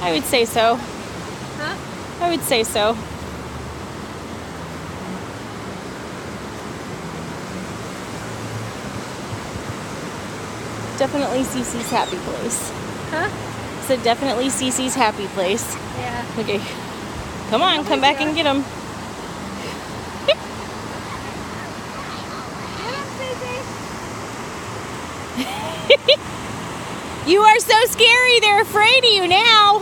I would say so. Huh? I would say so. Definitely Cece's happy place. Huh? So definitely Cece's happy place. Yeah. Okay. Come on, come back and get him. Get him, Cece. You are so scary. They're afraid of you now.